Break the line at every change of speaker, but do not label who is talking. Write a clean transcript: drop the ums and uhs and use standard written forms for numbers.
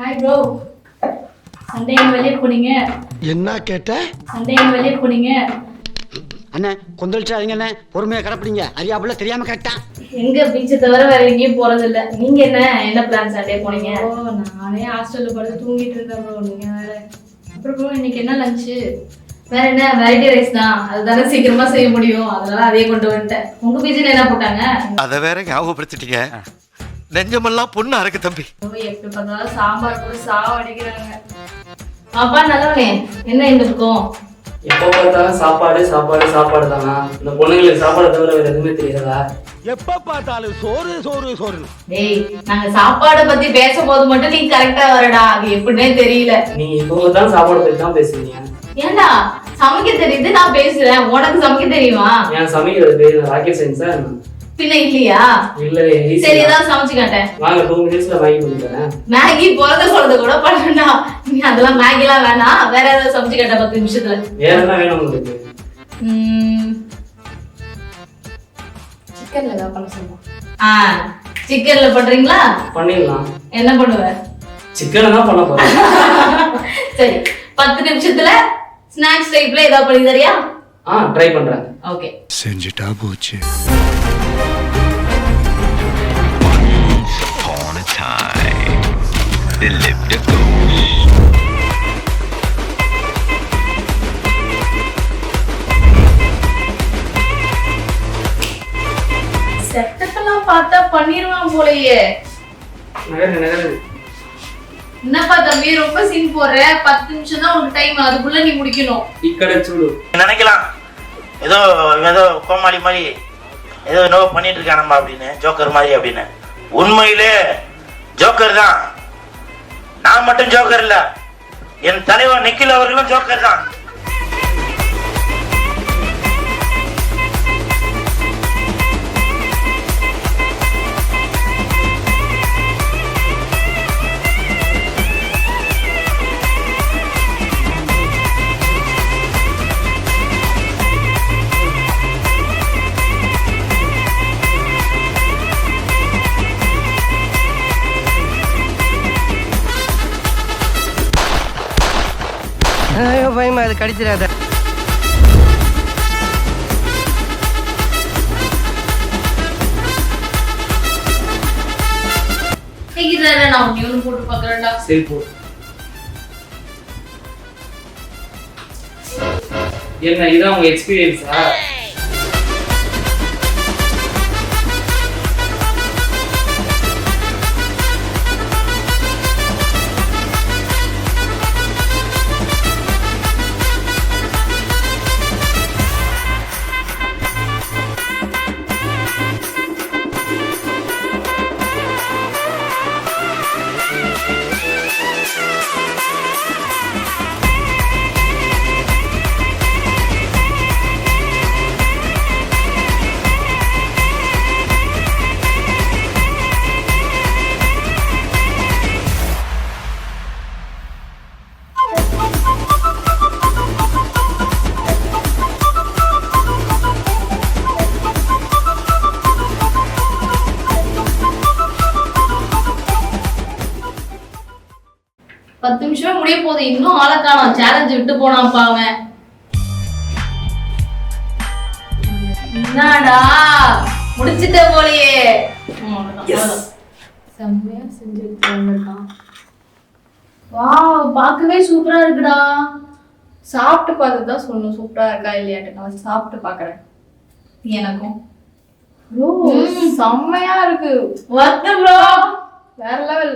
Hi bro. Sunday எங்க வெளியே போனீங்க?
என்ன கேட்ட?
சண்டே எங்க வெளியே போனீங்க?
அண்ணே கொந்தளிச்சாதீங்க அண்ணே, பொறுமையா கடப்பிடிங்க. அறியாப்புல தெரியாம கேட்டான்.
எங்க பீச்சை தவிர வேற எங்கேயும் போறது இல்ல. நீங்க என்ன பிளான் சண்டே போனீங்க? நானே ஹாஸ்டல்ல படுத்து தூங்கிட்டு இருக்கேன் ப்ரோ. நீங்க வேற. அப்புறம் ப்ரோ இன்னைக்கு என்ன லஞ்ச்? வேற என்ன வெரைட்டி ரைஸ் தான். அதுதானே சீக்கிரமா செய்ய முடியும். அதனால அதே கொண்டு வந்துட்டேன். உங்க பீச்சில் என்ன போட்டாங்க?
அத வேற ஞாபகப்படுத்திட்டீங்க. நெஞ்சமெல்லாம் பொண்ணா இருக்கு தம்பி.
எப்படி பார்த்தாலும் சாம்பார் கூட சாவடிக்கிறாங்க. பாப்பா நல்லவனே, என்ன இந்த இருக்கும்?
எப்போ பார்த்தாலும் சாப்பாடு சாப்பாடு சாப்பாடு தானா? இந்த பொண்ணுங்களுக்கு சாப்பாடு தவிர வேற எதுவுமே தெரியாதா?
எப்ப பார்த்தாலும் சோறு சோறு சோறு.
டேய், நாங்க சாப்பாடு பத்தி பேசும்போது மட்டும் நீ கரெக்டா வரடா. அது எப்படினே தெரியல.
நீங்க இப்போ தான் சாப்பாடு பத்தி தான் பேசுறீங்க.
ஏண்டா சமைக்க தெரியுது, நான் பேசுறேன். உனக்கு சமைக்க தெரியுமா?
ஏன் சமைக்கிறது ராக்கெட் சயின்ஸா?
பின்ன இல்லையா?
இல்ல
சரி, ஏதாவது சமைச்சு காட்டேன்.
வாங்க 2 மினிட்ஸ்ல மேகி பண்ணிக்கிறேன்.
மேகி போறத சொல்றது கூட பண்ணா. நீ அதெல்லாம் மேகி எல்லாம் வேணாம். வேற ஏதாவது சமைச்சு காட்ட 10 நிமிஷத்துல.
வேற என்ன வேணும் உங்களுக்கு?
சிக்கன்ல ஏதாவது பண்ண சொல்லுங்க. சிக்கன்ல பண்றீங்களா?
பண்ணிடலாம்.
என்ன பண்ணுவ?
சிக்கனை தான் பண்ண போறேன்.
சரி, 10 நிமிஷத்துல ஸ்நாக்ஸ் டைப்ல ஏதாவது பண்ணி தரியா?
ட்ரை பண்றேன்.
ஓகே,
செஞ்சுட்டா போச்சு.
செட்டப்பெல்லாம் பார்த்தா பண்ணிருவான் போலயே.
நகரு
என்னப்பா தம்பி ரொம்ப சீன் போடுற? 10 நிமிஷம் தான் உனக்கு டைம். அதுக்குள்ள நீ முடிக்கணும்.
இக்கடை சூடு.
நினைக்கலாம் ஏதோ ஏதோ கோமாளி மாதிரி ஏதோ நோ பண்ணிட்டு இருக்கானம்மா அப்படின்னு, ஜோக்கர் மாதிரி அப்படின்னு. உண்மையிலே ஜோக்கர் தான். நான் மட்டும் ஜோக்கர் இல்ல, என் தலைவர் நிக்கில் அவர்களும் ஜோக்கர் தான்.
பயமா அது கடிச்சிடாத.
நான் ஒன்னு போட்டு பாக்குறேன்டா.
சரி போ. என்ன இதான் உங்க எக்ஸ்பீரியன்ஸா?
பத்து நிமிஷமே முடிய போகுது. இன்னும் ஆளை காணோம். சேலஞ்ச் விட்டு போனான்ப்பா அவன். என்னடா முடிச்சிட்ட போலயே. செம்மையா செஞ்சிருக்கான். வாவ், பார்க்கவே சூப்பரா இருக்குடா. சாப்பிட்டு பார்த்துட்டு தான் சொல்லணும் சூப்பரா இருக்கா இல்லையாட்டு. நான் சாப்பிட்டு பார்க்கறேன். எனக்கும் ப்ரோ செம்மையா இருக்கு. வர்த்து ப்ரோ, வேற லெவல்.